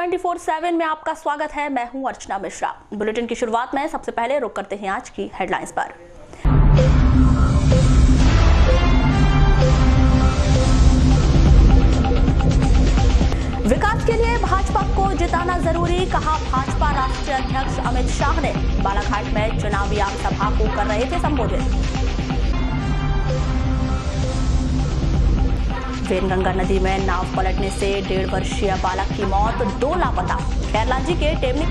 24/7 में आपका स्वागत है। मैं हूं अर्चना मिश्रा। बुलेटिन की शुरुआत में सबसे पहले रुक करते हैं आज की हेडलाइंस पर। विकास के लिए भाजपा को जिताना जरूरी, कहा भाजपा राष्ट्रीय अध्यक्ष अमित शाह ने। बालाघाट में चुनावी आमसभा को कर रहे थे संबोधित। वेनगंगा नदी में नाव पलटने से 1.5 वर्षीय बालक की मौत, 2 लापता। खैरलांजी के टेमनी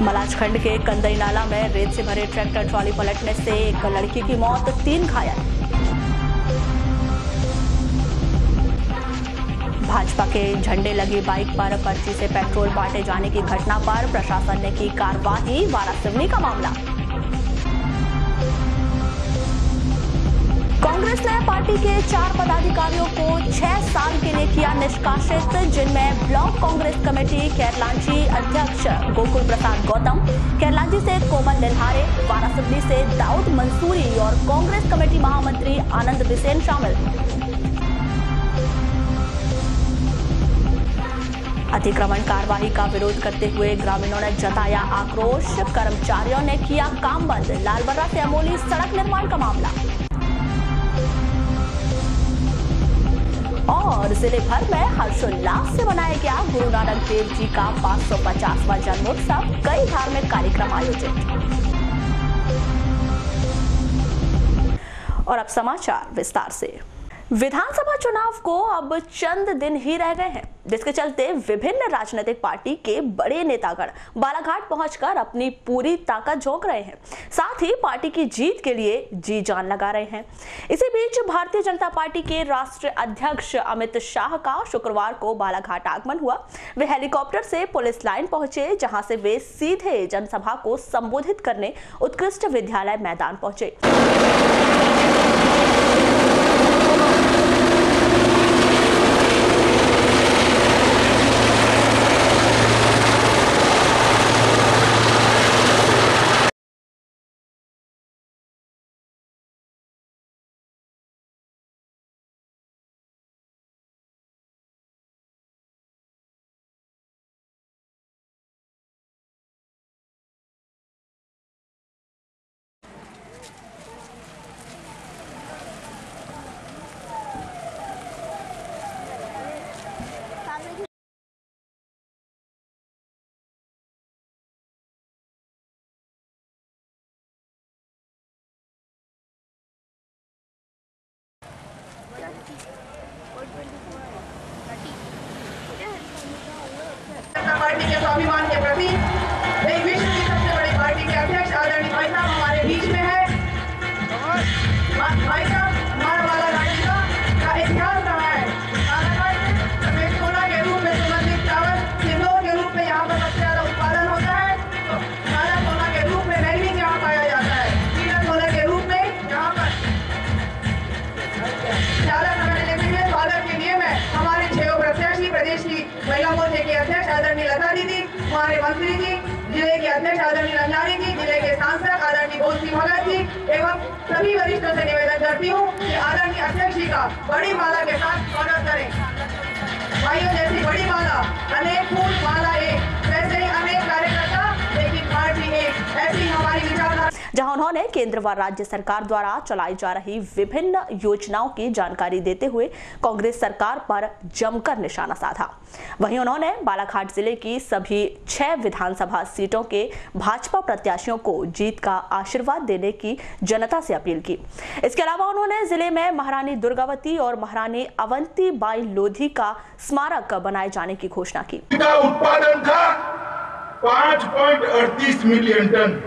मलाजखंड के कंदई नाला में रेत से भरे ट्रैक्टर ट्रॉली पलटने से एक लड़की की मौत, 3 घायल। भाजपा के झंडे लगी बाइक पर पर्ची से पेट्रोल बांटे जाने की घटना पर प्रशासन ने की कार्रवाई, वारासिवनी का मामला। कांग्रेस ने पार्टी के 4 पदाधिकारियों को 6 साल के लिए किया निष्कासित, जिनमें ब्लॉक कांग्रेस कमेटी खैरलांजी अध्यक्ष गोकुल प्रसाद गौतम, खैरलांजी से कोमल लिल्हारे, वारासिवनी से दाऊद मंसूरी और कांग्रेस कमेटी महामंत्री आनंद बिसेन शामिल। अतिक्रमण कार्रवाई का विरोध करते हुए ग्रामीणों ने जताया आक्रोश, कर्मचारियों ने किया काम बंद। लालबर्रा से अमोली सड़क निर्माण का मामला। और जिले भर में हर्षोल्लास से मनाया गया गुरु नानक देव जी का 550वां जन्मोत्सव, कई धार्मिक कार्यक्रम आयोजित। और अब समाचार विस्तार से। विधानसभा चुनाव को अब चंद दिन ही रह गए हैं, जिसके चलते विभिन्न राजनीतिक पार्टी के बड़े नेतागण बालाघाट पहुंचकर अपनी पूरी ताकत झोंक रहे हैं। साथ ही पार्टी की जीत के लिए जी जान लगा रहे हैं। इसी बीच भारतीय जनता पार्टी के राष्ट्रीय अध्यक्ष अमित शाह का शुक्रवार को बालाघाट आगमन हुआ। वे हेलीकॉप्टर से पुलिस लाइन पहुंचे, जहां से वे सीधे जनसभा को संबोधित करने उत्कृष्ट विद्यालय मैदान पहुंचे। पार्टी के स्वाभिमान के प्रति एक विश्व की सबसे बड़ी पार्टी के अध्यक्ष आदरणीय भाई साहब हमारे बीच में है। भाई साहब हमारा बालाघाट का इतिहास रहा है। बालाघाट में सोना के रूप में सुगंधित चावल, सिंदूर के रूप में यहाँ पर सबसे ज्यादा उत्पादन होता है। तो काला सोना के रूप में मैग्नीज यहाँ पाया जाता है। नीला सोना के रूप में यहाँ पर ज्यादा समय लेते हुए स्वागत के लिए मैं हमारे 6 प्रत्याशी, प्रदेश की महिला मोर्चे की अध्यक्ष आदरणीय लता दीदी, हमारे मंत्री जी, जिले के अध्यक्ष आदरणीय रंजानी जी, जिले के सांसद आदरणीय भोजसी भगत जी एवं सभी वरिष्ठों से निवेदन करती हूँ कि आदरणीय अध्यक्ष जी का बड़ी माला के साथ स्वागत करें। भाइयों, जैसी बड़ी माला अनेक फूल, माला एक, वैसे ही अनेक कार्यकर्ता, लेकिन पार्टी एक, ऐसी हमारी विचारधारा। जहां उन्होंने केंद्र व राज्य सरकार द्वारा चलाई जा रही विभिन्न योजनाओं की जानकारी देते हुए कांग्रेस सरकार पर जमकर निशाना साधा। वहीं उन्होंने बालाघाट जिले की सभी 6 विधानसभा सीटों के भाजपा प्रत्याशियों को जीत का आशीर्वाद देने की जनता से अपील की। इसके अलावा उन्होंने जिले में महारानी दुर्गावती और महारानी अवंती बाई लोधी का स्मारक बनाए जाने की घोषणा की। उत्पादन था 5.38 मिलियन टन।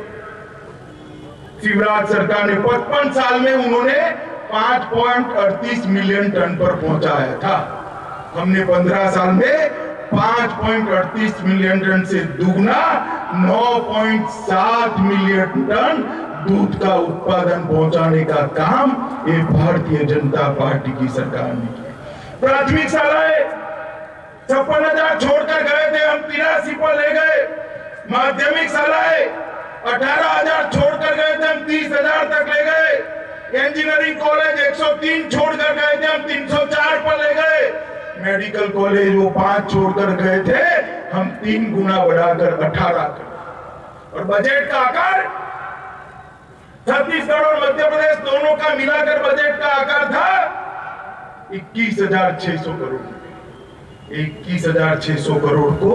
शिवराज सरकार ने 55 साल में उन्होंने 5.38 मिलियन टन पर पहुंचाया था। हमने 15 साल में 5.38 मिलियन टन से दुगना 9.7 मिलियन टन दूध का उत्पादन पहुंचाने का काम ये भारतीय जनता पार्टी की सरकार ने किया। प्राथमिक शालाएं 56,000 छोड़कर गए थे, हम 83 पर ले गए। माध्यमिक शालाएं 18,000 छोड़कर गए थे, हम 30,000 तक ले गए। इंजीनियरिंग कॉलेज 103 छोड़कर गए थे, हम 304 पर ले गए। मेडिकल कॉलेज वो 5 छोड़कर गए थे, हम 3 गुना बढ़ाकर 18 कर। और बजट का आकार छत्तीसगढ़ और मध्य प्रदेश दोनों का मिलाकर बजट का आकार था 21,600 करोड़। 21,600 करोड़ को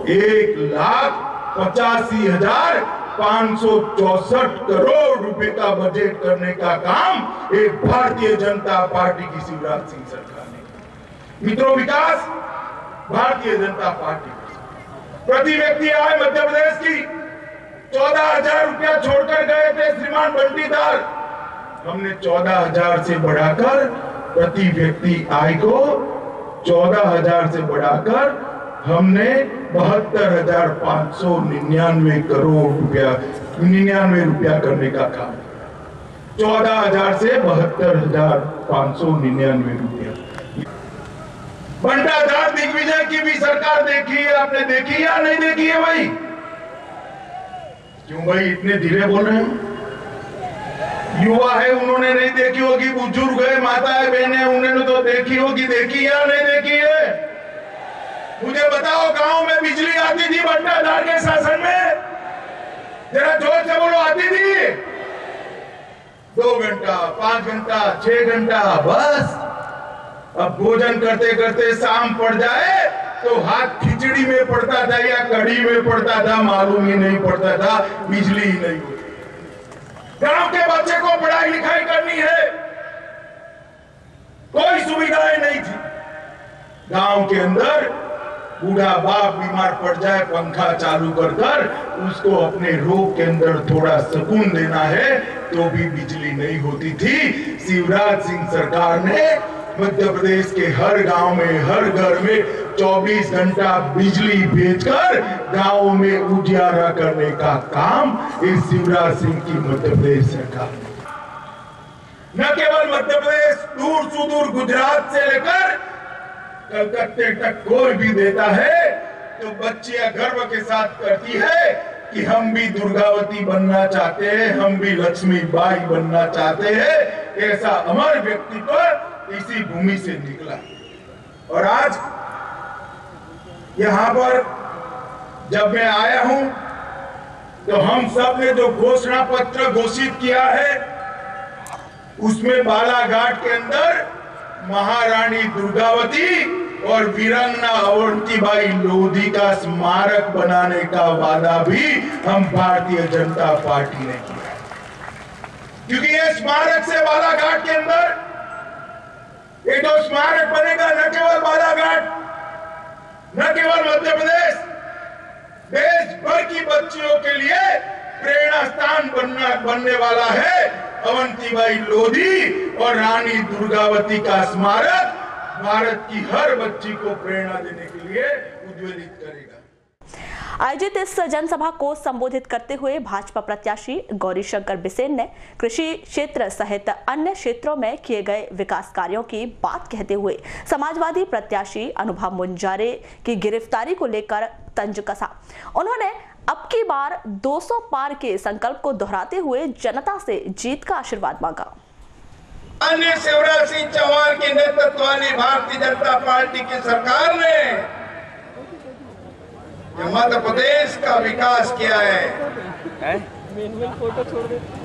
1,85,564 करोड़ रुपए का बजट करने का काम एक भारतीय जनता पार्टी की शिवराज सिंह सरकार ने। मित्रों, विकास भारतीय जनता पार्टी प्रति व्यक्ति आय मध्य प्रदेश की 14,000 रुपया छोड़कर गए थे श्रीमान बंटीदार। हमने 14,000 से बढ़ाकर प्रति व्यक्ति आय को 14,000 से बढ़ाकर हमने 72,599 करोड़ रुपया 99 रुपया करने का काम। 14,000 से 72,599 रुपया। बंटाधार दिग्विजय की भी सरकार देखी है, आपने देखी या नहीं देखी है भाई? क्यों भाई इतने धीरे बोल रहे हैं? युवा है, उन्होंने नहीं देखी होगी, बुजुर्ग है, माताएं बहनें, उन्होंने तो देखी होगी। देखी या नहीं देखी है? मुझे बताओ, गांव में बिजली आती थी बंटाधार के शासन में? जरा जोर से बोलो, आती थी? 2 घंटा, 5 घंटा, 6 घंटा, बस। अब भोजन करते करते शाम पड़ जाए तो हाथ खिचड़ी में पड़ता था या कढ़ी में पड़ता था, मालूम ही नहीं पड़ता था, बिजली ही नहीं होती। गांव के बच्चे को पढ़ाई लिखाई करनी है, कोई सुविधाएं नहीं थी। गांव के अंदर बूढ़ा बाप बीमार पड़ जाए, पंखा चालू कर उसको अपने रोग के अंदर थोड़ा सुकून देना है तो भी बिजली नहीं होती थी। शिवराज सिंह सरकार ने मध्य प्रदेश के हर गांव में, हर घर में 24 घंटा बिजली भेजकर गांवों में उजियारा करने का काम इस शिवराज सिंह की मध्य प्रदेश सरकार ने। न केवल मध्य प्रदेश, दूर सुदूर गुजरात से लेकर कलकत्ते तक कोई भी देता है तो बच्चियां गर्व के साथ करती है कि हम भी दुर्गावती बनना चाहते हैं, हम भी लक्ष्मीबाई बनना चाहते हैं। ऐसा अमर व्यक्तित्व इसी भूमि से निकला। और आज यहां पर जब मैं आया हूं तो हम सब ने जो घोषणा पत्र घोषित किया है उसमें बालाघाट के अंदर महारानी दुर्गावती और वीरांगना अवंतीबाई लोधी का स्मारक बनाने का वादा भी हम भारतीय जनता पार्टी ने किया, क्योंकि ये स्मारक से बालाघाट के अंदर ये जो स्मारक बनेगा न केवल बालाघाट, न केवल मध्य प्रदेश, देश भर की बच्चियों के लिए प्रेरणा स्थान बनने वाला है। अवंतीबाई लोधी और रानी दुर्गावती का स्मारक भारत की हर बच्ची को प्रेरणा देने के लिए उज्ज्वलित करेगा। आयोजित इस जनसभा को संबोधित करते हुए भाजपा प्रत्याशी गौरीशंकर बिसेन ने कृषि क्षेत्र सहित अन्य क्षेत्रों में किए गए विकास कार्यों की बात कहते हुए समाजवादी प्रत्याशी अनुभव मुंजारे की गिरफ्तारी को लेकर तंज कसा। उन्होंने अब की बार 200 पार के संकल्प को दोहराते हुए जनता से जीत का आशीर्वाद मांगा। अन्य शिवराज सिंह चौहान के नेतृत्व वाली भारतीय जनता पार्टी की सरकार ने मध्य प्रदेश का विकास किया है।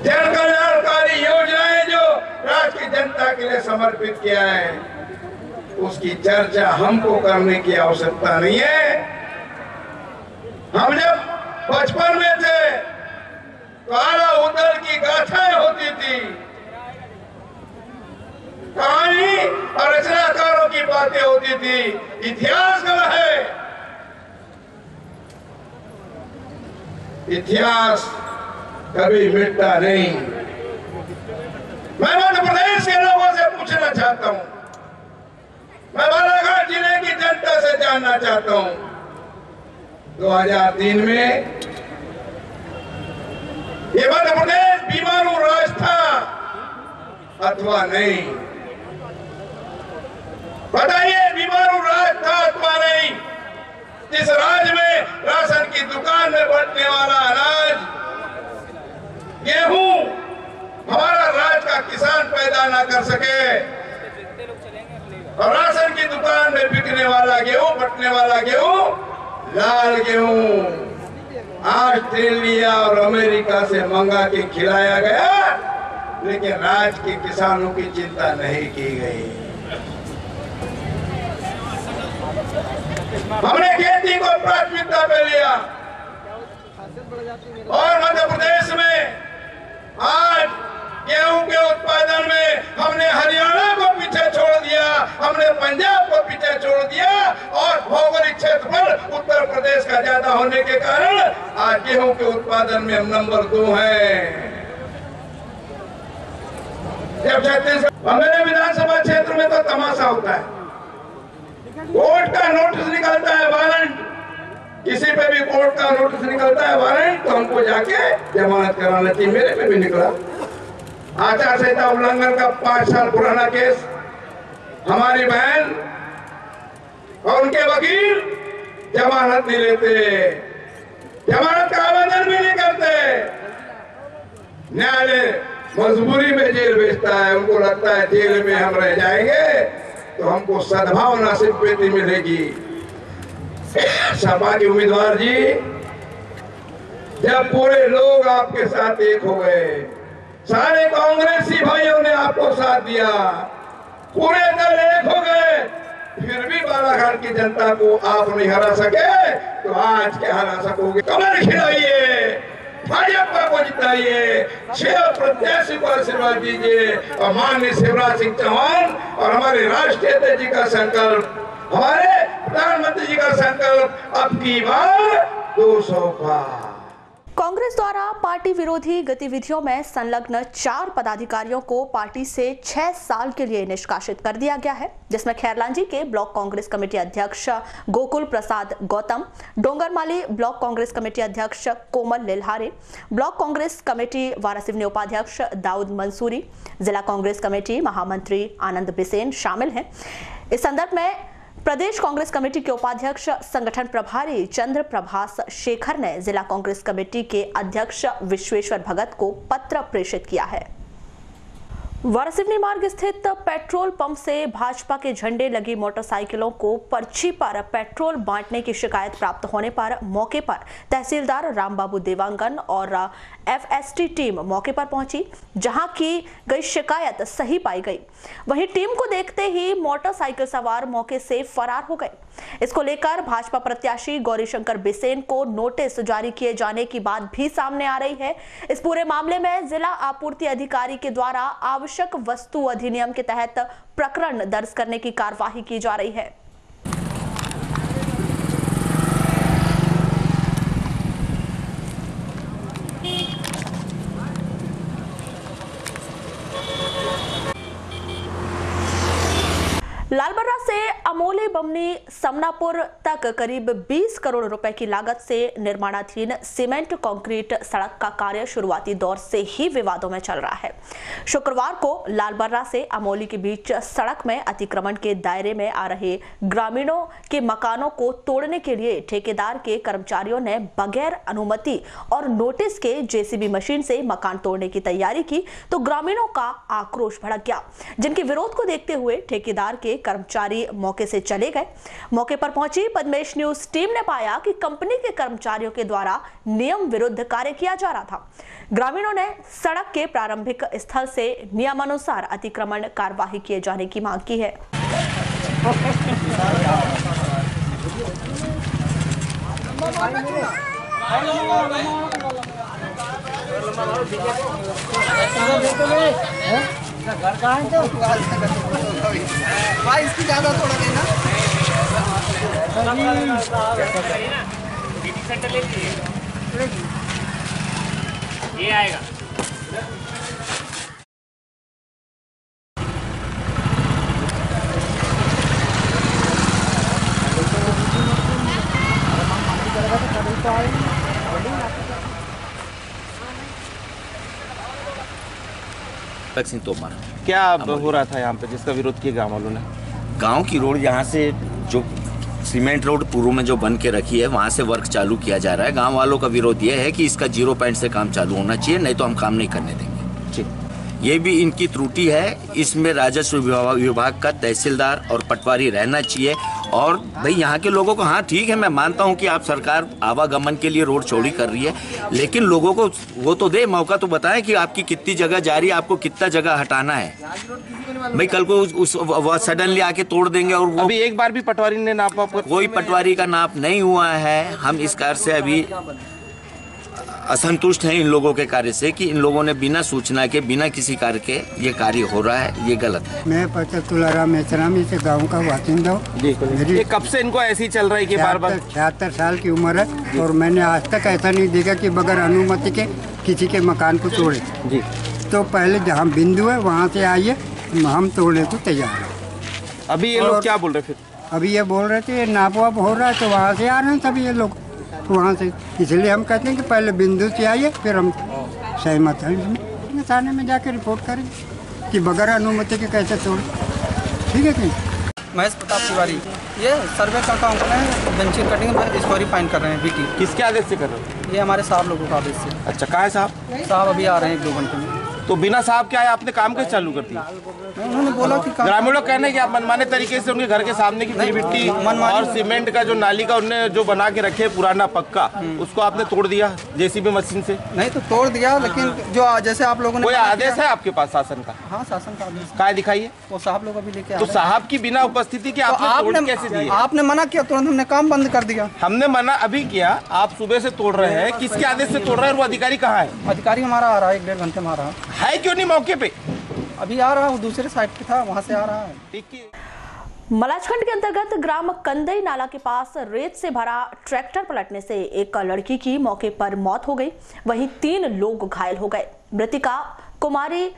जन कल्याणकारी योजनाएं जो राज्य की जनता के लिए समर्पित किया है उसकी चर्चा हमको करने की आवश्यकता नहीं है। हम जब बचपन में थे तो आला उदल की गाथाएं होती थी, कहानी और रचनाकारों की बातें होती थी। इतिहास गवाह है, इतिहास कभी मिटता नहीं। मैं मध्य प्रदेश के लोगों से पूछना चाहता हूं, मैं बालाघाट जिले की जनता से जानना चाहता हूं, 2003 में ये मध्य प्रदेश बीमारू राज था अथवा नहीं? बताइए, बीमारू राज था अथवा नहीं? जिस राज्य में राशन की दुकान में बंटने वाला अनाज, गेहूं हमारा राज्य का किसान पैदा ना कर सके, और राशन की दुकान में बिकने वाला गेहूं, बटने वाला गेहूं, लाल गेहूं ऑस्ट्रेलिया और अमेरिका से मंगा के खिलाया गया, लेकिन राज्य के किसानों की चिंता नहीं की गई। हमने खेती को प्राथमिकता पे लिया और मध्य प्रदेश में आज गेहूं के उत्पादन में हमने हरियाणा को पीछे छोड़ दिया, हमने पंजाब को पीछे छोड़ दिया और भौगोलिक क्षेत्रफल उत्तर प्रदेश का ज्यादा होने के कारण आज गेहूं के उत्पादन में हम नंबर 2 हैं। जब छत्तीसगढ़ मेरे विधानसभा क्षेत्र में तो तमाशा होता है, कोर्ट का नोटिस निकलता है, वारंट, किसी पे भी कोर्ट का नोटिस निकलता है, वारंट, तो हमको जाके जमानत कराना चाहिए। मेरे पे भी निकला आचार संहिता उल्लंघन का 5 साल पुराना केस, हमारी बहन और उनके वकील जमानत नहीं लेते, जमानत का आवेदन भी नहीं करते, न्यायालय मजबूरी में जेल भेजता है। उनको लगता है जेल में हम रह जाएंगे तो हमको सद्भावना से स्वीकृति मिलेगी। सपा के उम्मीदवार जी, जब पूरे लोग आपके साथ एक हो गए, सारे कांग्रेसी भाइयों ने आपको साथ दिया, पूरे दल एक हो गए, फिर भी बालाघाट की जनता को आप नहीं हरा सके, तो आज क्या हरा सकोगे? कमर खिलाइए, भाजपा को जिताइए, 6 प्रत्याशी को आशीर्वाद दीजिए और माननीय शिवराज सिंह चौहान और हमारे राष्ट्रीय अध्यक्ष जी का संकल्प, हमारे प्रधानमंत्री जी का संकल्प, अब की बार 200 पार। कांग्रेस द्वारा पार्टी विरोधी गतिविधियों में संलग्न 4 पदाधिकारियों को पार्टी से 6 साल के लिए निष्कासित कर दिया गया है, जिसमें खैरलांजी के ब्लॉक कांग्रेस कमेटी अध्यक्ष गोकुल प्रसाद गौतम, डोंगरमाली ब्लॉक कांग्रेस कमेटी अध्यक्ष कोमल लिल्हारे, ब्लॉक कांग्रेस कमेटी वारासिवनी उपाध्यक्ष दाऊद मंसूरी, जिला कांग्रेस कमेटी महामंत्री आनंद बिसेन शामिल हैं। इस संदर्भ में प्रदेश कांग्रेस कमेटी के उपाध्यक्ष संगठन प्रभारी चंद्र प्रभास शेखर ने जिला कांग्रेस कमेटी के अध्यक्ष विश्वेश्वर भगत को पत्र प्रेषित किया है। वारासिवनी मार्ग स्थित पेट्रोल पंप से भाजपा के झंडे लगी मोटरसाइकिलों को पर्ची पर पेट्रोल बांटने की शिकायत प्राप्त होने पर मौके पर तहसीलदार रामबाबू देवांगन और एफएसटी टीम मौके पर पहुंची, जहां की गई शिकायत सही पाई गई। वहीं टीम को देखते ही मोटरसाइकिल सवार मौके से फरार हो गए। इसको लेकर भाजपा प्रत्याशी गौरीशंकर बिसेन को नोटिस जारी किए जाने की बात भी सामने आ रही है। इस पूरे मामले में जिला आपूर्ति अधिकारी के द्वारा आवश्यक वस्तु अधिनियम के तहत प्रकरण दर्ज करने की कार्यवाही की जा रही है। लालबर्रा से अमोली बमनी समनापुर तक करीब 20 करोड़ रुपए की लागत से निर्माणाधीन सीमेंट कंक्रीट सड़क का कार्य शुरुआती दौर से ही विवादों में चल रहा है। शुक्रवार को लालबर्रा से अमोली के बीच सड़क में अतिक्रमण के दायरे में आ रहे ग्रामीणों के मकानों को तोड़ने के लिए ठेकेदार के कर्मचारियों ने बगैर अनुमति और नोटिस के जेसीबी मशीन से मकान तोड़ने की तैयारी की, तो ग्रामीणों का आक्रोश भड़क गया, जिनके विरोध को देखते हुए ठेकेदार के कर्मचारी मौके से चले गए। मौके पर पहुंची पद्मेश न्यूज टीम ने पाया कि कंपनी के कर्मचारियों के द्वारा नियम विरुद्ध कार्य किया जा रहा था। ग्रामीणों ने सड़क के प्रारंभिक स्थल से नियमानुसार अतिक्रमण कार्यवाही किए जाने की मांग की है। घर कहाँ है तो भाई इसकी ज्यादा थोड़ा देना सेंटर ले लीजिए, ये आएगा। सिंह तोमर क्या हो रहा था यहाँ पे जिसका विरोध किया गाँव वालों ने? गांव की रोड यहाँ से जो सीमेंट रोड पूर्व में जो बन के रखी है वहाँ से वर्क चालू किया जा रहा है। गांव वालों का विरोध ये है कि इसका 0 पॉइंट से काम चालू होना चाहिए, नहीं तो हम काम नहीं करने देंगे। ठीक। ये भी इनकी त्रुटि है। इसमें राजस्व विभाग का तहसीलदार और पटवारी रहना चाहिए। और भाई यहाँ के लोगों को, हाँ ठीक है, मैं मानता हूँ कि आप सरकार आवागमन के लिए रोड चौड़ी कर रही है, लेकिन लोगों को वो तो दे, मौका तो बताएं कि आपकी कितनी जगह जा रही है, आपको कितना जगह हटाना है। भाई कल को वो सडनली आके तोड़ देंगे। और वो अभी एक बार भी पटवारी ने नापा? कोई पटवारी का नाप नहीं हुआ है। हम इस कार्य से अभी असंतुष्ट हैं इन लोगों के कार्य से कि इन लोगों ने बिना सूचना के, बिना किसी कार्य के ये कार्य हो रहा है, ये गलत है। मैं पता तुलाराम मेचरामी से गांव का वासिंदा हूँ। ये कब से इनको ऐसे ही चल रहा है कि बार-बार? 76 साल की उम्र है और मैंने आज तक ऐसा नहीं देखा कि बगैर अनुमति के किसी के मकान को तोड़े। जी, तो पहले जहाँ बिंदु है वहाँ से आइए, हम तोड़ने को तैयार हैं। अभी ये लोग क्या बोल रहे फिर? अभी ये बोल रहे थे नाप वाप हो रहा है तो वहाँ से आ रहे हैं सभी ये लोग वहाँ से। इसलिए हम कहते हैं कि पहले बिंदु से आइए, फिर हम सहमत हैं इसमें। थाने में जाकर रिपोर्ट करेंगे कि बगैर अनुमति के कैसे तोड़। ठीक है कि महेश प्रताप तिवारी, ये सर्वे का काम कर रहे हैं, बेंचिंग कटिंग स्क्वायरी फाइन कर रहे हैं बीटी। किसके आदेश से कर रहे हो? ये हमारे साहब लोगों का आदेश से। अच्छा, कहाँ है साहब? साहब अभी आ रहे हैं 1-2 घंटे में। तो बिना साहब के आए आपने काम कैसे चालू कर दिया? उन्होंने बोला कि ग्रामीणों का कहना है कि आप मनमाने तरीके से उनके घर के सामने की मिट्टी और सीमेंट का जो नाली का उन्होंने जो बना के रखे पुराना पक्का, उसको आपने तोड़ दिया जेसीबी मशीन से? नहीं तो तोड़ दिया, लेकिन जो जैसे आप लोगों ने कोई आदेश है आपके पास शासन का? हाँ, शासन का आदेश। क्या दिखाइए? वो साहब लोग अभी लेके आ तो रहे हैं। साहब की बिना उपस्थिति के आपने कैसे दिए? आपने मना किया, तुरंत हमने काम बंद कर दिया। हमने मना अभी किया, आप सुबह से तोड़ रहे हैं, किसके आदेश से तोड़ रहे हैं? और वो अधिकारी कहाँ है? अधिकारी हमारा आ रहा है 1-1.5 घंटे में आ रहा है। क्यों नहीं मौके पे? अभी आ रहा है, दूसरे साइड पे था, वहाँ से आ रहा है। मलाजखंड के अंतर्गत ग्राम कंदई नाला के पास रेत से भरा ट्रैक्टर पलटने से एक लड़की की मौके पर मौत हो गई, वहीं 3 लोग घायल हो गए। मृतिका कुमारी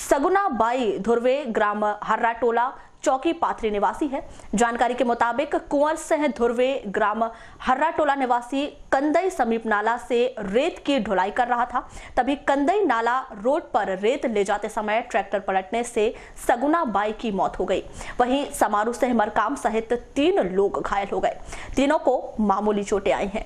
सगुना बाई धुर्वे ग्राम हर्रा टोला चौकी पाथरी निवासी है। जानकारी के मुताबिक कुंवर सिंह धुर्वे ग्राम हर्रा टोला निवासी कंदई समीप नाला से रेत की ढुलाई कर रहा था। तभी कंदई नाला रोड पर रेत ले जाते समय ट्रैक्टर पलटने से सगुना बाई की मौत हो गई। वहीं समारू सिंह मरकाम सहित 3 लोग घायल हो गए। तीनों को मामूली चोटें आई हैं।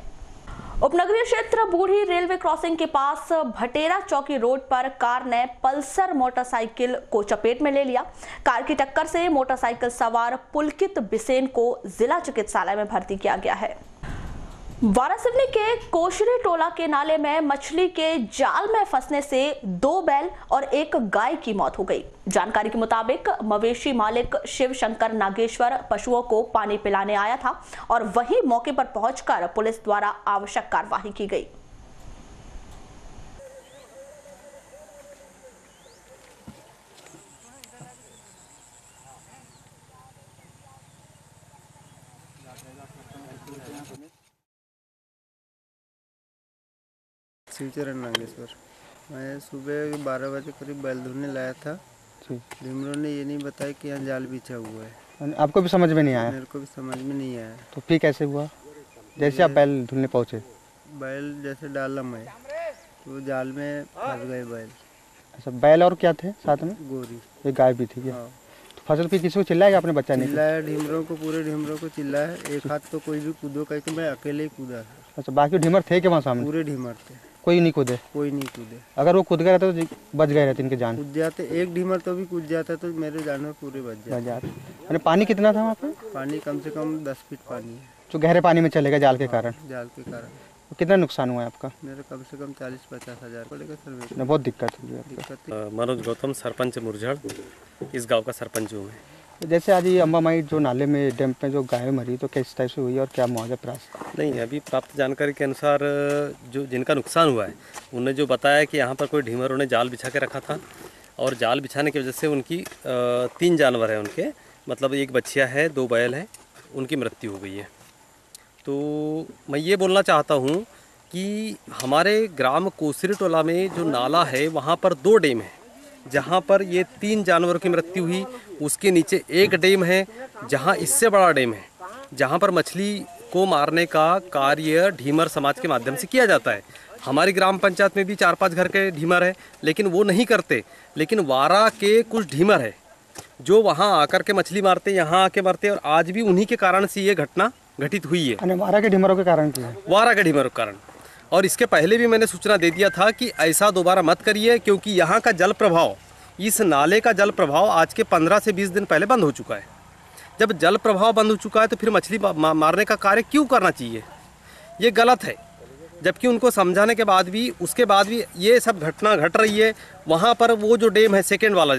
उपनगरीय क्षेत्र बूढ़ी रेलवे क्रॉसिंग के पास भटेरा चौकी रोड पर कार ने पल्सर मोटरसाइकिल को चपेट में ले लिया। कार की टक्कर से मोटरसाइकिल सवार पुलकित बिसेन को जिला चिकित्सालय में भर्ती किया गया है। वारासिवनी के कोशरी टोला के नाले में मछली के जाल में फंसने से 2 बैल और 1 गाय की मौत हो गई। जानकारी के मुताबिक मवेशी मालिक शिव शंकर नागेश्वर पशुओं को पानी पिलाने आया था और वहीं मौके पर पहुंचकर पुलिस द्वारा आवश्यक कार्रवाई की गई। शिवचरण नागेश्वर, मैं सुबह 12 बजे करीब बैल धुलने लाया था। ढिमरों ने ये नहीं बताया कि यहाँ जाल बिछा हुआ है। आपको भी समझ में नहीं आया? मेरे को भी समझ में नहीं आया। तो फिर कैसे हुआ जैसे आप बैल धुलने पहुँचे? बैल जैसे डाला मैं तो जाल में फंस गए बैल। अच्छा, बैल और क्या थे साथ में? गोरी, एक गाय भी थी क्या? हाँ। तो फसल फिर किसी को चिल्लाया आपने? बच्चा नहीं चिल्लाया, ढिमरों को, पूरे ढिमरों को चिल्लाया। एक हाथ तो कोई भी कूदो कह के मैं अकेले ही कूदा। अच्छा, बाकी ढिमर थे क्या वहाँ सामने? पूरे ढिमर थे, कोई नहीं कूदे? कोई नहीं कूदे। अगर वो कूद गए तो बच गए रहते इनके जान? कूद जाते, एक ढिमर तो भी कूद जाता तो मेरे जानवर पूरे बच जाते। अरे पानी कितना था वहाँ पे? पानी कम से कम 10 फीट पानी है। जो गहरे पानी में चलेगा जाल के कारण? जाल के कारण। तो कितना नुकसान हुआ है आपका? मेरे कम से कम 40-50 हज़ार पड़ेगा सर। बहुत दिक्कत हुई। मनोज गौतम, सरपंच मुरझड़, इस गांव का सरपंच हूँ मैं। जैसे आज ये अम्बामाई जो नाले में डैम में जो गाय मरी, तो किस टाइप से हुई और क्या मुआवजा प्राप्त? नहीं, अभी प्राप्त जानकारी के अनुसार जो जिनका नुकसान हुआ है उन्होंने जो बताया कि यहाँ पर कोई ढीमरों ने जाल बिछा के रखा था और जाल बिछाने की वजह से उनकी 3 जानवर हैं उनके, मतलब 1 बछिया है, 2 बैल हैं, उनकी मृत्यु हो गई है। तो मैं ये बोलना चाहता हूँ कि हमारे ग्राम कोसरी टोला में जो नाला है वहाँ पर 2 डैम है जहाँ पर ये 3 जानवरों की मृत्यु हुई। उसके नीचे 1 डैम है जहाँ इससे बड़ा डैम है, जहाँ पर मछली को मारने का कार्य ढीमर समाज के माध्यम से किया जाता है। हमारी ग्राम पंचायत में भी 4-5 घर के ढीमर है, लेकिन वो नहीं करते। लेकिन वारा के कुछ ढीमर है जो वहाँ आकर के मछली मारते, यहाँ आके मारते, और आज भी उन्हीं के कारण से ये घटना घटित हुई है। वारा के ढीमरों के कारण की है? वारा के ढीमरों के कारण। और इसके पहले भी मैंने सूचना दे दिया था कि ऐसा दोबारा मत करिए, क्योंकि यहाँ का जल प्रभाव इस नाले का जल प्रभाव आज के 15 से 20 दिन पहले बंद हो चुका है। जब जल प्रभाव बंद हो चुका है तो फिर मछली मारने का कार्य क्यों करना चाहिए? ये गलत है। जबकि उनको समझाने के बाद भी, उसके बाद भी ये सब घटना घट रही है। वहाँ पर वो जो डैम है सेकंड वाला,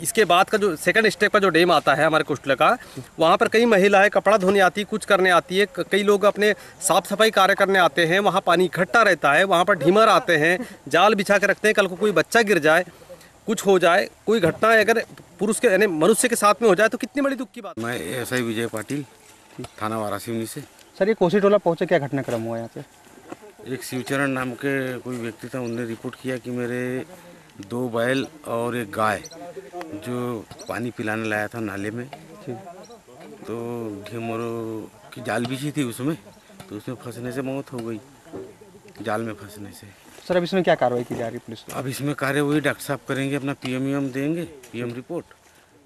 इसके बाद का जो सेकंड स्टेप का जो डैम आता है हमारे कुष्टला का, वहाँ पर कई महिलाएं कपड़ा धोने आती है, कुछ करने आती है, कई लोग अपने साफ सफाई कार्य करने आते हैं। वहाँ पानी इकट्ठा रहता है, वहाँ पर ढीमर आते हैं, जाल बिछा के रखते हैं। कल को कोई बच्चा गिर जाए, कुछ हो जाए, कोई घटना अगर पुरुष के यानी मनुष्य के साथ में हो जाए तो कितनी बड़ी दुख की बात। मैं एसआई विजय पाटिल, थाना वारासिवनी से। सर, ये कोसी टोला पहुँचे, क्या घटनाक्रम हुआ यहाँ पे? एक शिवचरण नाम के कोई व्यक्ति था, उन्होंने रिपोर्ट किया कि मेरे 2 बैल और एक गाय जो पानी पिलाने लाया था नाले में, तो ढीमरों की जाल बिछी थी उसमें, तो उसमें फंसने से मौत हो गई, जाल में फंसने से। सर, अब इसमें क्या कार्रवाई की जा रही है पुलिस? अब इसमें कार्रवाई डॉक्टर साहब करेंगे, अपना पीएम देंगे, पीएम रिपोर्ट,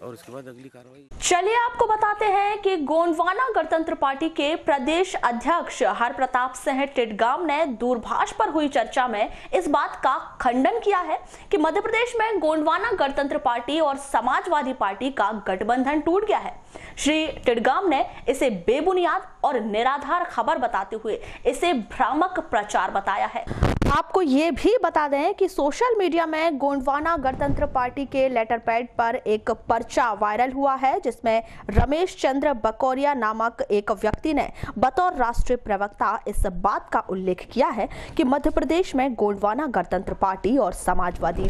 और उसके बाद अगली कार्रवाई। चलिए आपको बताते हैं कि गोंडवाना गणतंत्र पार्टी के प्रदेश अध्यक्ष हरप्रताप सिंह टिडगाम ने दूरभाष पर हुई चर्चा में इस बात का खंडन किया है कि मध्य प्रदेश में गोंडवाना गणतंत्र पार्टी और समाजवादी पार्टी का गठबंधन टूट गया है। श्री टिडगाम ने इसे बेबुनियाद और निराधार खबर बताते हुए इसे भ्रामक प्रचार बताया है। आपको ये भी बता दें कि सोशल मीडिया में गोंडवाना गणतंत्र पार्टी के लेटर पैड पर एक पर्चा वायरल हुआ है, जिसमें रमेश चंद्र बकौरिया नामक एक व्यक्ति ने बतौर राष्ट्रीय प्रवक्ता इस बात का उल्लेख किया है कि मध्य प्रदेश में गोंडवाना गणतंत्र पार्टी और समाजवादी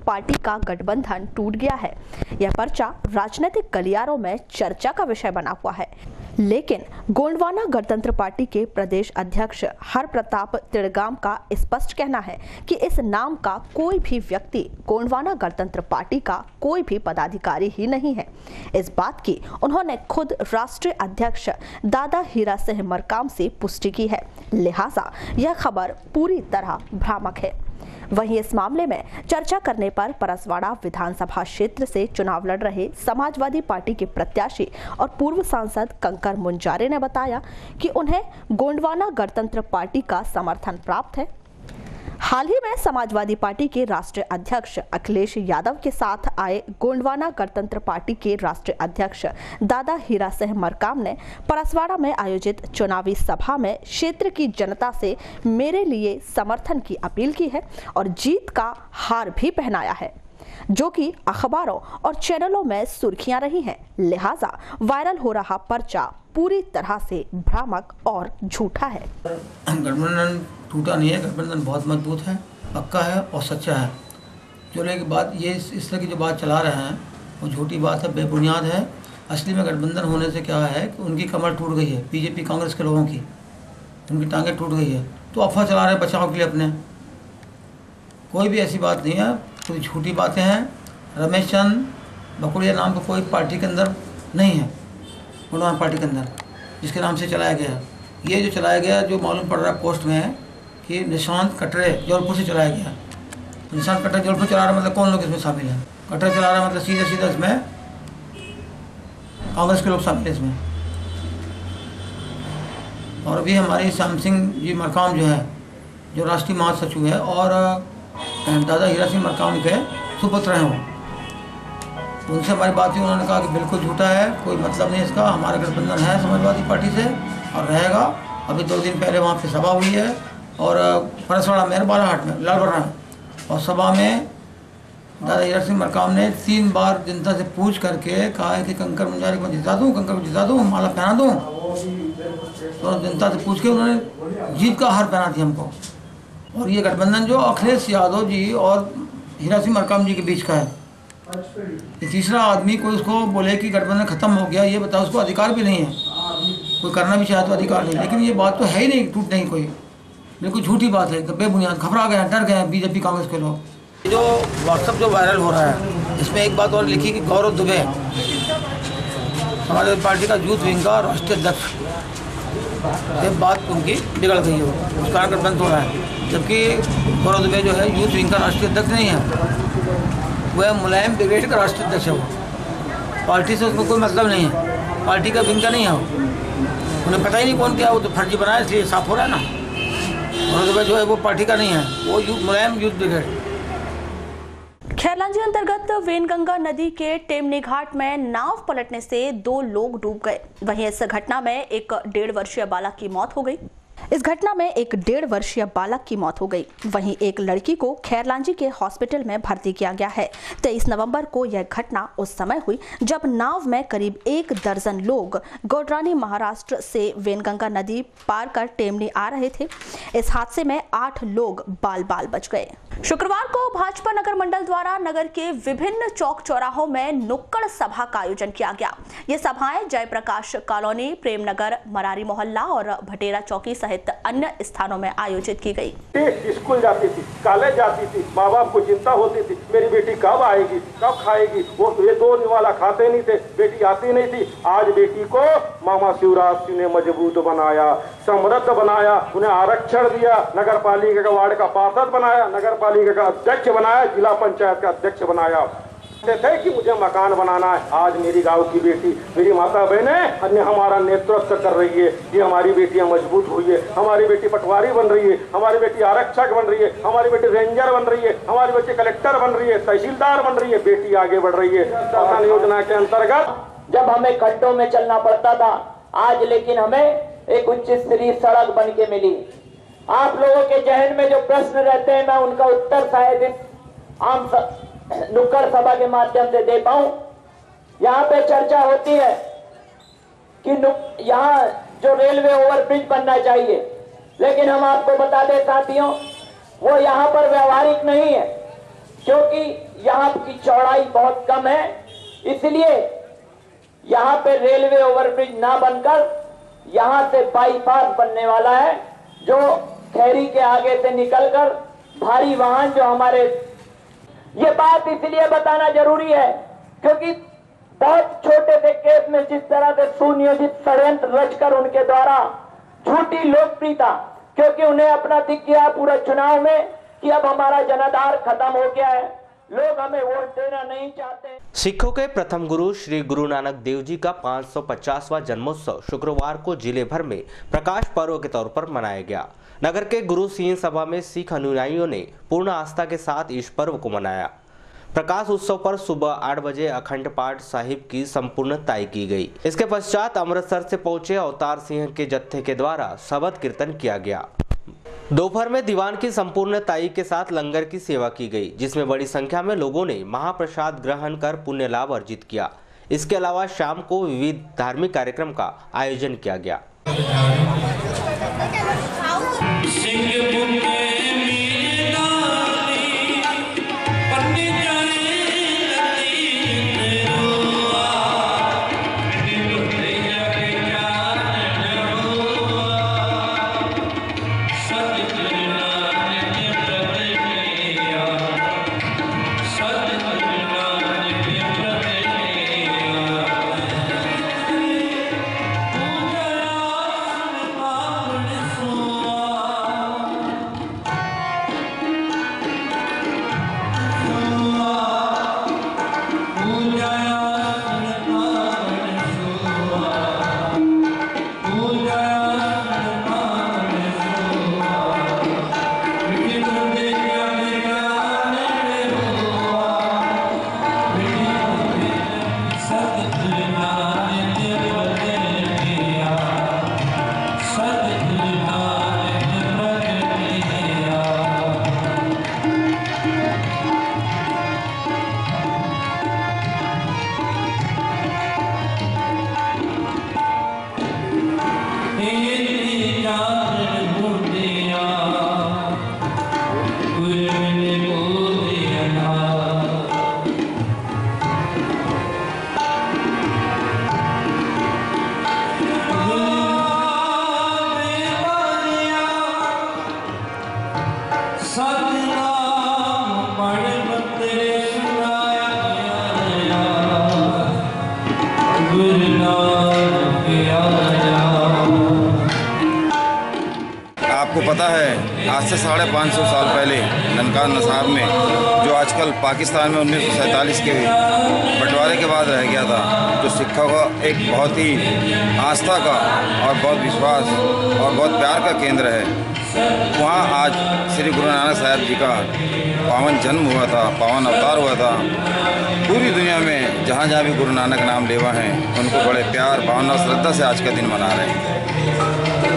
पार्टी का गठबंधन टूट गया है। यह पर्चा राजनीतिक गलियारों में चर्चा का विषय बना हुआ है, लेकिन गोंडवाना गणतंत्र पार्टी के प्रदेश अध्यक्ष हरप्रताप टिडगाम का स्पष्ट कहना है कि इस नाम का कोई भी व्यक्ति गोंडवाना गणतंत्र पार्टी का कोई भी पदाधिकारी ही नहीं है। इस बात की उन्होंने खुद राष्ट्रीय अध्यक्ष दादा हीरा सिंह मरकाम से पुष्टि की है, लिहाजा यह खबर पूरी तरह भ्रामक है। वहीं इस मामले में चर्चा करने पर परसवाड़ा विधानसभा क्षेत्र से चुनाव लड़ रहे समाजवादी पार्टी के प्रत्याशी और पूर्व सांसद कंकर मुंजारे ने बताया कि उन्हें गोंडवाना गणतंत्र पार्टी का समर्थन प्राप्त है। हाल ही में समाजवादी पार्टी के राष्ट्रीय अध्यक्ष अखिलेश यादव के साथ आए गोंडवाना गणतंत्र पार्टी के राष्ट्रीय अध्यक्ष दादा हीरा सिंह मरकाम ने परसवाड़ा में आयोजित चुनावी सभा में क्षेत्र की जनता से मेरे लिए समर्थन की अपील की है और जीत का हार भी पहनाया है, जो कि अखबारों और चैनलों में सुर्खियां रही हैं। लिहाजा वायरल हो रहा पर्चा पूरी तरह से भ्रामक और झूठा है। गठबंधन टूटा नहीं है, गठबंधन बहुत मजबूत है, पक्का है और सच्चा है। चुनाव के बाद ये इस तरह की जो बात चला रहे हैं वो झूठी बात है, बेबुनियाद है। असली में गठबंधन होने से क्या है कि उनकी कमर टूट गई है, बीजेपी कांग्रेस के लोगों की, उनकी टांगें टूट गई है, तो अफवाह चला रहे हैं बचाव के लिए अपने। कोई भी ऐसी बात नहीं है, कोई झूठी बातें हैं। रमेश चंद्र बकौरिया नाम का कोई पार्टी के अंदर नहीं है, गोंडवाना पार्टी के अंदर, जिसके नाम से चलाया गया। ये जो चलाया गया, जो मालूम पड़ रहा है पोस्ट में है कि निशांत कटरे जौलपुर से चलाया गया। निशांत कटरे जौलपुर चला रहा मतलब कौन लोग इसमें शामिल हैं? कटरे चला रहा मतलब सीधा सीधा इसमें कांग्रेस के लोग शामिल हैं इसमें। और अभी हमारी श्याम सिंह जी मरकाम जो है, जो राष्ट्रीय महासचिव है और दादा हीरा सिंह मरकाम के सुपुत्र हैं, वो उनसे हमारी बात हुई। उन्होंने कहा कि बिल्कुल झूठा है, कोई मतलब नहीं इसका, हमारा गठबंधन है समाजवादी पार्टी से और रहेगा। अभी 2 दिन पहले वहाँ पे सभा हुई है और परसवाड़ा में बालाहाट में लालबर्रा, और सभा में दादा हीरा सिंह मरकाम ने 3 बार जनता से पूछ करके कहा है कि कंकर मुंजारे को जिता दूँ, कंकर को जिता दूँ, माला पहना दूँ। तो जनता से पूछ के उन्होंने जीत का हार पहना दिया हमको। और ये गठबंधन जो अखिलेश यादव जी और हीरा सिंह मरकाम जी के बीच का है, ये तीसरा आदमी कोई उसको बोले कि गठबंधन खत्म हो गया, ये बताओ, उसको अधिकार भी नहीं है, कोई करना भी चाहे तो अधिकार नहीं। लेकिन ये बात तो है ही नहीं, टूट नहीं कोई, बिल्कुल झूठी बात है, बेबुनियाद। घबरा गए, डर गए बीजेपी कांग्रेस के लोग। जो व्हाट्सएप जो वायरल हो रहा है, इसमें एक बात और लिखी कि गौरव दुबे हमारे पार्टी का यूथ विंग का राष्ट्रीय अध्यक्ष, ये बात उनकी बिगड़ गई है, उस कारण गठबंधन हो रहा है। जबकि गौरव दुबे जो है यूथ विंग का राष्ट्रीय अध्यक्ष नहीं है, वह मुलायम ब्रिगेड का राष्ट्रीय अध्यक्ष है। वो पार्टी से उसको कोई मतलब नहीं है, पार्टी का विंग का नहीं है। वो उन्हें पता ही नहीं कौन क्या, वो तो फर्जी बनाया, इसलिए साफ हो रहा है ना। गौरव दुबे जो है वो पार्टी का नहीं है, वो मुलायम यूथ ब्रिगेड। खैरलांजी अंतर्गत वेनगंगा नदी के टेमनी घाट में नाव पलटने से 2 लोग डूब गए। वहीं इस घटना में एक 1.5 वर्षीय बालक की मौत हो गई। वहीं एक लड़की को खैरलांजी के हॉस्पिटल में भर्ती किया गया है। 23 नवंबर को यह घटना उस समय हुई जब नाव में करीब 1 दर्जन लोग गोडरानी महाराष्ट्र से वेनगंगा नदी पार कर टेमनी आ रहे थे। इस हादसे में 8 लोग बाल बाल बच गए। शुक्रवार को भाजपा नगर मंडल द्वारा नगर के विभिन्न चौक चौराहों में नुक्कड़ सभा का आयोजन किया गया। ये सभाएं जयप्रकाश कॉलोनी, प्रेमनगर, मरारी मोहल्ला और भटेरा चौकी सहित अन्य स्थानों में आयोजित की गई। स्कूल जाती थी, कॉलेज जाती थी, माँ बाप को चिंता होती थी मेरी बेटी कब आएगी, कब खाएगी। वो तो ये 2 निवाला खाते नहीं थे, बेटी आती नहीं थी। आज बेटी को मामा शिवराज सिंह ने मजबूत बनाया, समृद्ध बनाया, उन्हें आरक्षण दिया, नगर पालिका का वार्ड का पार्षद बनाया, नगर पालिका का अध्यक्ष बनाया, जिला पंचायत का अध्यक्ष बनाया। थे कि मुझे मकान बनाना है। आज मेरी गांव की बेटी, मेरी माता बहनें अन्य हमारा नेतृत्व कर रही है। ये हमारी बेटियां मजबूत हुई है। हमारी बेटी पटवारी बन रही है, हमारी बेटी आरक्षक बन रही है, हमारी बेटी रेंजर बन रही है, हमारी बेटी कलेक्टर बन रही है, तहसीलदार बन रही है। बेटी आगे बढ़ रही है। शासन योजना के अंतर्गत जब हमें खड्डों में चलना पड़ता था, आज लेकिन हमें एक उच्च स्तरीय सड़क बन के मिली। आप लोगों के जहन में जो प्रश्न रहते हैं, मैं उनका उत्तर शायद इस आम नुक्कड़ सभा के माध्यम से दे पाऊं। यहाँ पे चर्चा होती है कि यहाँ जो रेलवे ओवरब्रिज बनना चाहिए, लेकिन हम आपको बता दें साथियों, वो यहाँ पर व्यवहारिक नहीं है, क्योंकि यहाँ की चौड़ाई बहुत कम है। इसलिए यहाँ पे रेलवे ओवरब्रिज ना बनकर यहाँ से बाईपास बनने वाला है, जो खैरी के आगे से निकलकर भारी वाहन जो हमारे, ये बात इसलिए बताना जरूरी है क्योंकि बहुत छोटे से केस में जिस तरह से सुनियोजित षड्यंत्र रचकर उनके द्वारा झूठी लोकप्रियता, क्योंकि उन्हें अपना दिख गया पूरा चुनाव में कि अब हमारा जनाधार खत्म हो गया है, लोग हमें वोट देना नहीं चाहते। सिखों के प्रथम गुरु श्री गुरु नानक देव जी का 550वां जन्मोत्सव शुक्रवार को जिले भर में प्रकाश पर्व के तौर पर मनाया गया। नगर के गुरु सिंह सभा में सिख अनुयायियों ने पूर्ण आस्था के साथ इस पर्व को मनाया। प्रकाश उत्सव पर सुबह 8 बजे अखंड पाठ साहिब की संपूर्ण ताई की गई। इसके पश्चात अमृतसर से पहुंचे अवतार सिंह के जत्थे के द्वारा शबद कीर्तन किया गया। दोपहर में दीवान की संपूर्ण ताई के साथ लंगर की सेवा की गई, जिसमें बड़ी संख्या में लोगों ने महाप्रसाद ग्रहण कर पुण्य लाभ अर्जित किया। इसके अलावा शाम को विविध धार्मिक कार्यक्रम का आयोजन किया गया। आपको पता है आज से 550 साल पहले ननकाना साहब में, जो आजकल पाकिस्तान में 1947 के बंटवारे के बाद रह गया था, जो सिखों का एक बहुत ही आस्था का और बहुत विश्वास और बहुत प्यार का केंद्र है, वहाँ आज श्री गुरु नानक साहब जी का पावन जन्म हुआ था, पावन अवतार हुआ था। पूरी दुनिया में जहाँ जहाँ भी गुरु नानक नाम लेवा हैं, उनको बड़े प्यार, भावना और श्रद्धा से आज का दिन मना रहे हैं।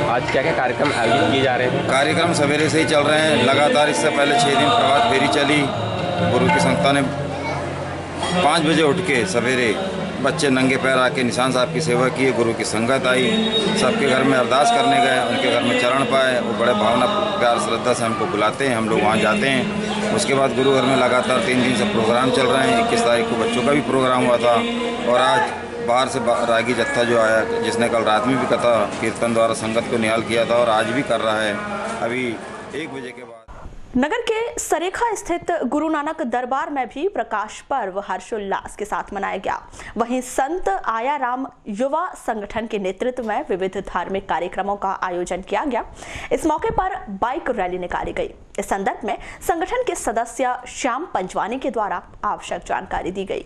आज क्या क्या कार्यक्रम आयोजित किए जा रहे हैं? कार्यक्रम सवेरे से ही चल रहे हैं लगातार। इससे पहले 6 दिन प्रभात फेरी चली। गुरु की संस्था ने 5 बजे उठ के सवेरे बच्चे नंगे पैर आके निशान साहब की सेवा की। गुरु की संगत आई, सबके घर में अरदास करने गए, उनके घर में चरण पाए। वो बड़े भावना प्यार श्रद्धा से हमको बुलाते हैं, हम लोग वहाँ जाते हैं। उसके बाद गुरु घर में लगातार 3 दिन से प्रोग्राम चल रहे हैं। 21 तारीख को बच्चों का भी प्रोग्राम हुआ था और आज बाहर से रागी जत्था जो आया, जिसने कल रात में भी कथा कीर्तन द्वारा संगत को निहाल किया था और आज भी कर रहा है। अभी 1 बजे के बाद नगर के सरेखा स्थित गुरु नानक दरबार में भी प्रकाश पर्व हर्षोल्लास के साथ मनाया गया। वहीं संत आयाराम युवा संगठन के नेतृत्व में विविध धार्मिक कार्यक्रमों का आयोजन किया गया। इस मौके पर बाइक रैली निकाली गई। इस संदर्भ में संगठन के सदस्य श्याम पंजवानी के द्वारा आवश्यक जानकारी दी गई।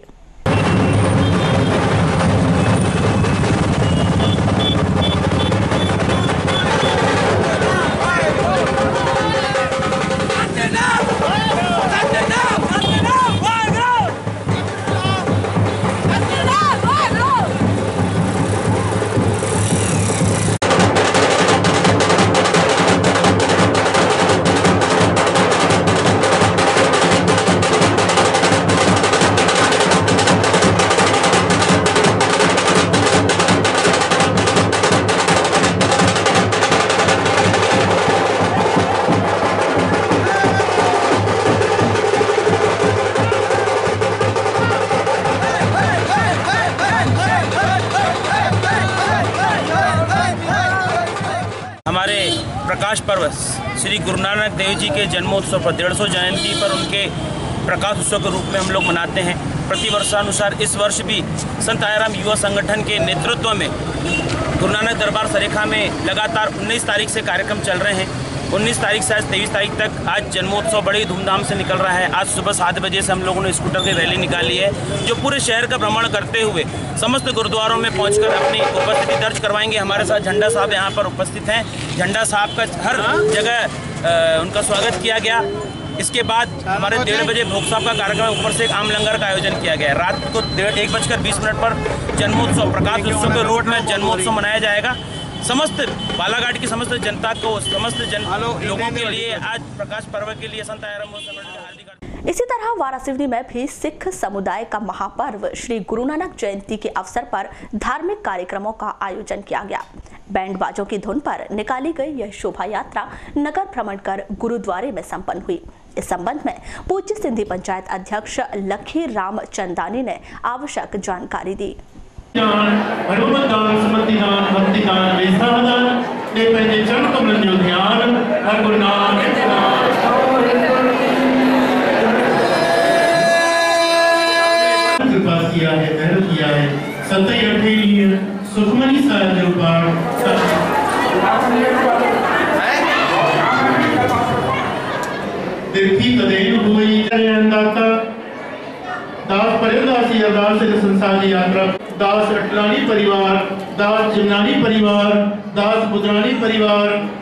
हमारे प्रकाश पर्व श्री गुरु नानक देव जी के जन्मोत्सव पर 150 जयंती पर उनके प्रकाश उत्सव के रूप में हम लोग मनाते हैं। प्रतिवर्षानुसार इस वर्ष भी संत आयाराम युवा संगठन के नेतृत्व में गुरु नानक दरबार सरेखा में लगातार 19 तारीख से कार्यक्रम चल रहे हैं। 19 तारीख से आज 23 तारीख तक आज जन्मोत्सव बड़ी धूमधाम से निकल रहा है। आज सुबह 7 बजे से हम लोगों ने स्कूटर की रैली निकाली है, जो पूरे शहर का भ्रमण करते हुए समस्त गुरुद्वारों में पहुंचकर अपनी उपस्थिति दर्ज करवाएंगे। हमारे साथ झंडा साहब यहाँ पर उपस्थित हैं। झंडा साहब का हर जगह उनका स्वागत किया गया। इसके बाद हमारे 1:30 बजे भोग साहब का कार्यक्रम, ऊपर से एक आम लंगर का आयोजन किया गया है। रात को 1:20 पर जन्मोत्सव प्रकाश उत्सव के रूप में जन्मोत्सव मनाया जाएगा। समस्त बालाघाट की समस्त जनता को, समस्त लोगों के लिए आज प्रकाश पर्व के लिए संत आयाराम संगठन का हार्दिक। इसी तरह वारासिवनी में भी सिख समुदाय का महापर्व श्री गुरु नानक जयंती के अवसर पर धार्मिक कार्यक्रमों का आयोजन किया गया। बैंड बाजों की धुन पर निकाली गई यह शोभा यात्रा नगर भ्रमण कर गुरुद्वारे में संपन्न हुई। इस संबंध में पूज्य सिंधी पंचायत अध्यक्ष लखी राम चंदानी ने आवश्यक जानकारी दी। किया है, महल किया है, सतई अठेली सुखमनी साहब जो देखी तदेन हुई दाता दास परिदासी अरदास संसार यात्रा दास अटलानी परिवार, दास जिमनानी परिवार, दास बुद्रानी परिवार।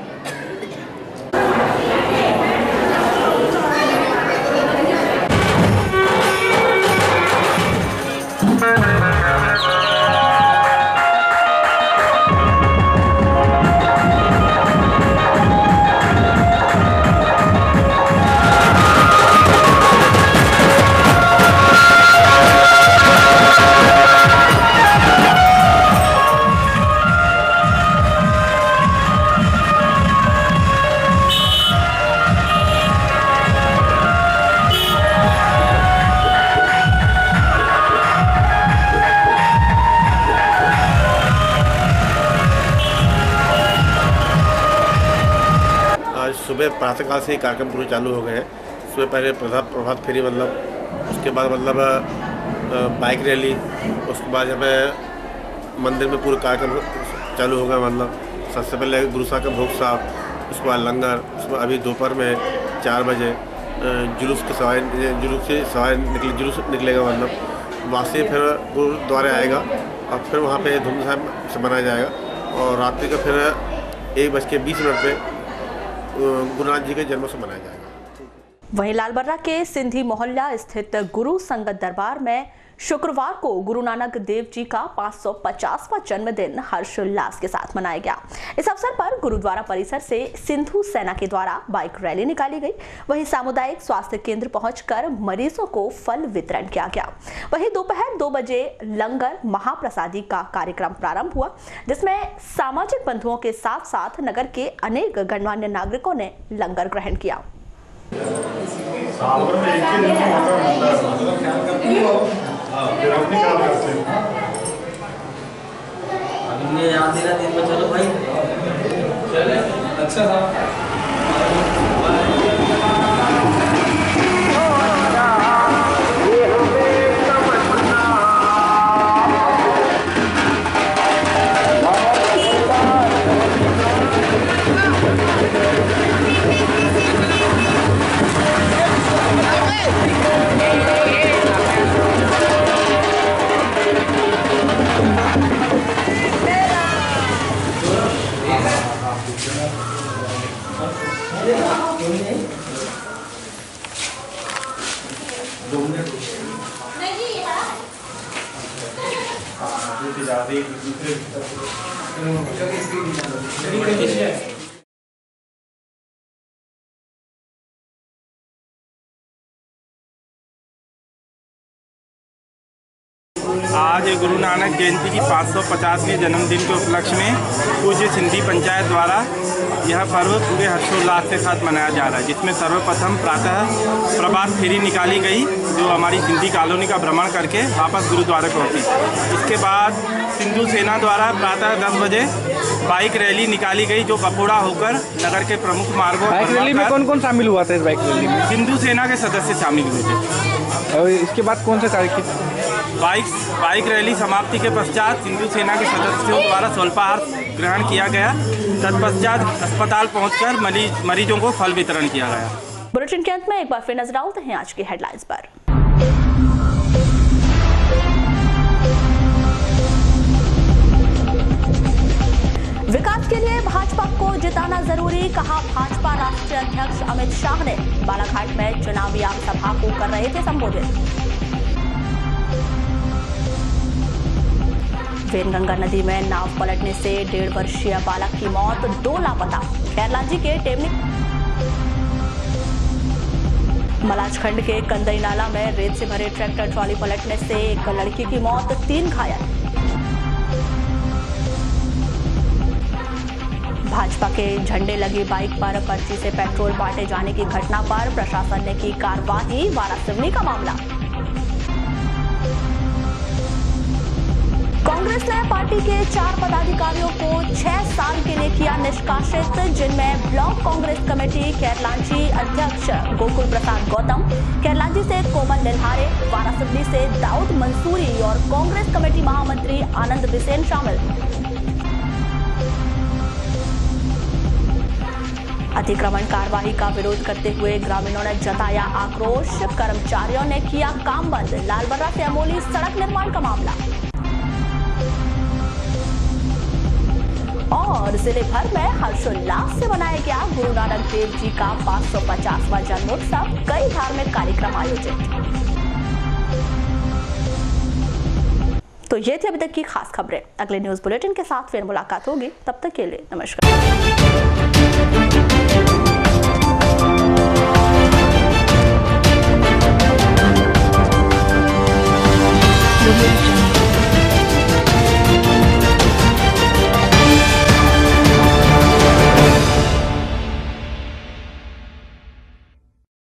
सुबह प्रातःकाल से ही कार्यक्रम पूरे चालू हो गए हैं। सुबह पहले प्रभात फेरी, मतलब उसके बाद बाइक रैली, उसके बाद हमें मंदिर में पूरे कार्यक्रम चालू हो गया। मतलब सबसे पहले गुरु साहब का भोग साहब, उसके बाद लंगर, उसके बाद अभी दोपहर में 4 बजे जुलूस से सवारी निकलेगा। मतलब वहाँ से फिर गुरुद्वारे आएगा और फिर वहाँ पे धूमधाम से मनाया जाएगा और रात्रि का फिर 1:20 पे गुरु नानक जी के जन्मोत्सव मनाया जाएगा। वहीं लालबर्रा के सिंधी मोहल्ला स्थित गुरु संगत दरबार में शुक्रवार को गुरु नानक देव जी का 550वां जन्मदिन हर्षोल्लास के साथ मनाया गया। इस अवसर पर गुरुद्वारा परिसर से सिंधु सेना के द्वारा बाइक रैली निकाली गई। वहीं सामुदायिक स्वास्थ्य केंद्र पहुंचकर मरीजों को फल वितरण किया गया। वहीं दोपहर 2 बजे लंगर महाप्रसादी का कार्यक्रम प्रारंभ हुआ, जिसमें सामाजिक बंधुओं के साथ साथ नगर के अनेक गणमान्य नागरिकों ने लंगर ग्रहण किया। चलो भाई अच्छा आज गुरु नानक जयंती की 550वें जन्मदिन के उपलक्ष्य में पूज्य सिंधी पंचायत द्वारा यह पर्व पूरे हर्षोल्लास के साथ मनाया जा रहा है, जिसमें सर्वप्रथम प्रातः प्रभात फेरी निकाली गई जो हमारी सिंधी कॉलोनी का भ्रमण करके वापस गुरुद्वारे पहुंची। इसके बाद सिंधु सेना द्वारा प्रातः 10 बजे बाइक रैली निकाली गई जो कपोड़ा होकर नगर के प्रमुख मार्गों। बाइक रैली में कौन कौन शामिल हुआ था? इस बाइक रैली में सिंधु सेना के सदस्य शामिल हुए थे। और इसके बाद कौन सा कार्यक्रम? बाइक रैली समाप्ति के पश्चात सिंधु सेना के सदस्यों द्वारा स्वल्पाहार ग्रहण किया गया। तत्पश्चात अस्पताल पहुंचकर मरीजों को फल वितरण किया गया। बुलेटिन के अंत में एक बार फिर नजर डालते हैं आज की हेडलाइंस पर। विकास के लिए भाजपा को जिताना जरूरी, कहा भाजपा राष्ट्रीय अध्यक्ष अमित शाह ने। बालाघाट में चुनावी आम सभा को कर रहे थे संबोधित। वेनगंगा नदी में नाव पलटने से 1.5 वर्षीय बालक की मौत, 2 लापता। कैरलांजी के टेमनी मलाजखंड के कंदई नाला में रेत से भरे ट्रैक्टर ट्रॉली पलटने से एक लड़की की मौत, 3 घायल। भाजपा के झंडे लगी बाइक पर पर्ची से पेट्रोल बांटे जाने की घटना पर प्रशासन ने की कार्रवाई, वारासिवनी का मामला। कांग्रेस ने पार्टी के 4 पदाधिकारियों को 6 साल के लिए किया निष्कासित, जिनमें ब्लॉक कांग्रेस कमेटी कैरलांची अध्यक्ष गोकुल प्रसाद गौतम, कैरलांची से कोमल निल्हारे, वारासिवनी से दाऊद मंसूरी और कांग्रेस कमेटी महामंत्री आनंद बिसेन शामिल। अतिक्रमण कार्रवाई का विरोध करते हुए ग्रामीणों ने जताया आक्रोश, कर्मचारियों ने किया काम बंद। लालबर्रा से अमोली सड़क निर्माण का मामला। और जिले भर में हर्षोल्लास से मनाया गया गुरु नानक देव जी का 550वां जन्मोत्सव, कई धार्मिक कार्यक्रम आयोजित। तो ये थी अभी तक की खास खबरें। अगले न्यूज बुलेटिन के साथ फिर मुलाकात होगी, तब तक के लिए नमस्कार।